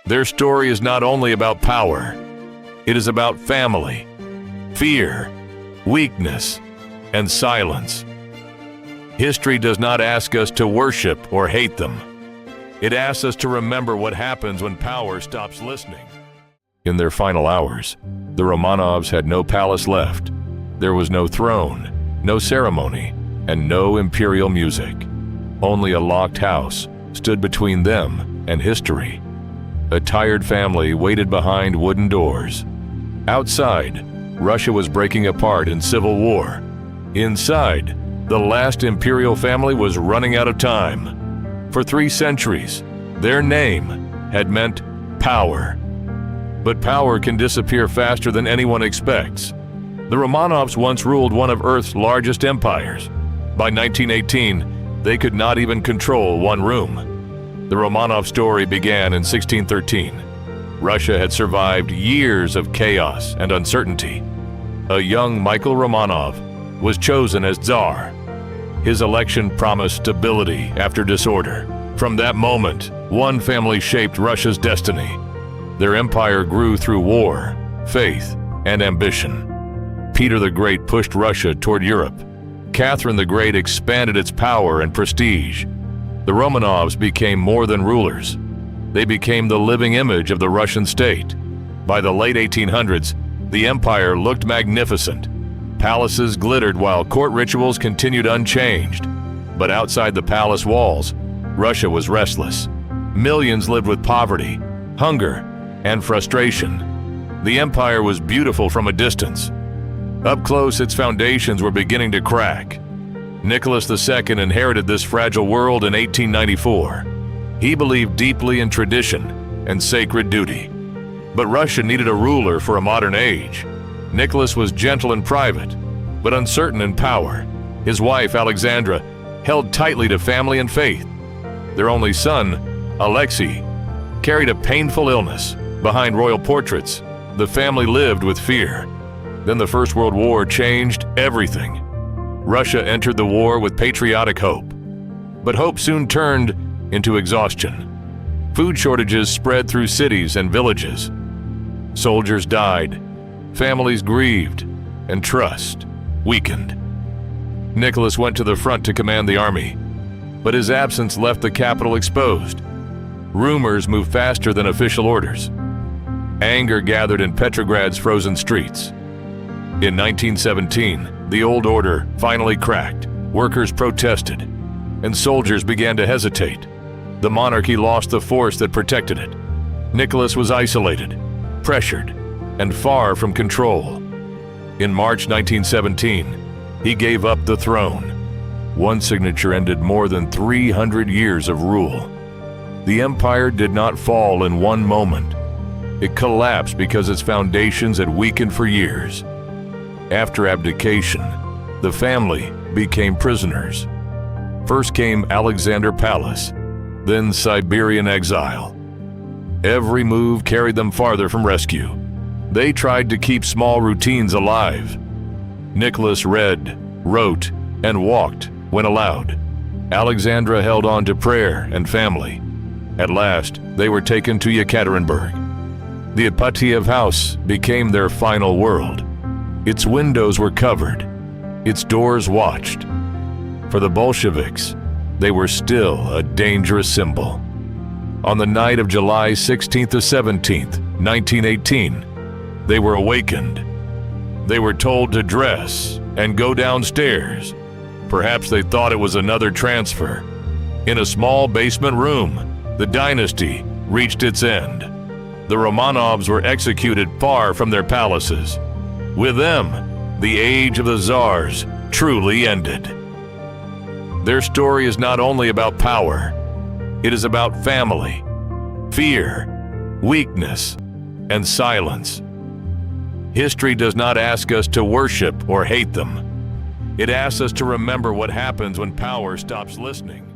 Their story is not only about power, it is about family, fear, weakness, and silence. History does not ask us to worship or hate them. It asks us to remember what happens when power stops listening. In their final hours, the Romanovs had no palace left. There was no throne, no ceremony, and no imperial music. Only a locked house stood between them and history. A tired family waited behind wooden doors. Outside, Russia was breaking apart in civil war. Inside, the last imperial family was running out of time. For 3 centuries, their name had meant power. But power can disappear faster than anyone expects. The Romanovs once ruled one of Earth's largest empires. By 1918, they could not even control one room. The Romanov story began in 1613. Russia had survived years of chaos and uncertainty. A young Michael Romanov was chosen as Tsar. His election promised stability after disorder. From that moment, one family shaped Russia's destiny. Their empire grew through war, faith, and ambition. Peter the Great pushed Russia toward Europe. Catherine the Great expanded its power and prestige. The Romanovs became more than rulers. They became the living image of the Russian state. By the late 1800s, the empire looked magnificent. Palaces glittered while court rituals continued unchanged. But outside the palace walls, Russia was restless. Millions lived with poverty, hunger, and frustration. The empire was beautiful from a distance. Up close, its foundations were beginning to crack. Nicholas II inherited this fragile world in 1894. He believed deeply in tradition and sacred duty. But Russia needed a ruler for a modern age. Nicholas was gentle in private, but uncertain in power. His wife, Alexandra, held tightly to family and faith. Their only son, Alexei, carried a painful illness. Behind royal portraits, the family lived with fear. Then the First World War changed everything. Russia entered the war with patriotic hope. But hope soon turned into exhaustion. Food shortages spread through cities and villages. Soldiers died, families grieved, and trust weakened. Nicholas went to the front to command the army, but his absence left the capital exposed. Rumors moved faster than official orders. Anger gathered in Petrograd's frozen streets. In 1917, the old order finally cracked. Workers protested, and soldiers began to hesitate. The monarchy lost the force that protected it. Nicholas was isolated, pressured, and far from control. In March 1917, he gave up the throne. One signature ended more than 300 years of rule. The empire did not fall in one moment. It collapsed because its foundations had weakened for years. After abdication, the family became prisoners. First came Alexander Palace, then Siberian exile. Every move carried them farther from rescue. They tried to keep small routines alive. Nicholas read, wrote, and walked when allowed. Alexandra held on to prayer and family. At last, they were taken to Yekaterinburg. The Ipatiev House became their final world. Its windows were covered, its doors watched. For the Bolsheviks, they were still a dangerous symbol. On the night of July 16th to 17th, 1918, they were awakened. They were told to dress and go downstairs. Perhaps they thought it was another transfer. In a small basement room, the dynasty reached its end. The Romanovs were executed far from their palaces. With them, the age of the Tsars truly ended. Their story is not only about power, it is about family, fear, weakness, and silence. History does not ask us to worship or hate them. It asks us to remember what happens when power stops listening.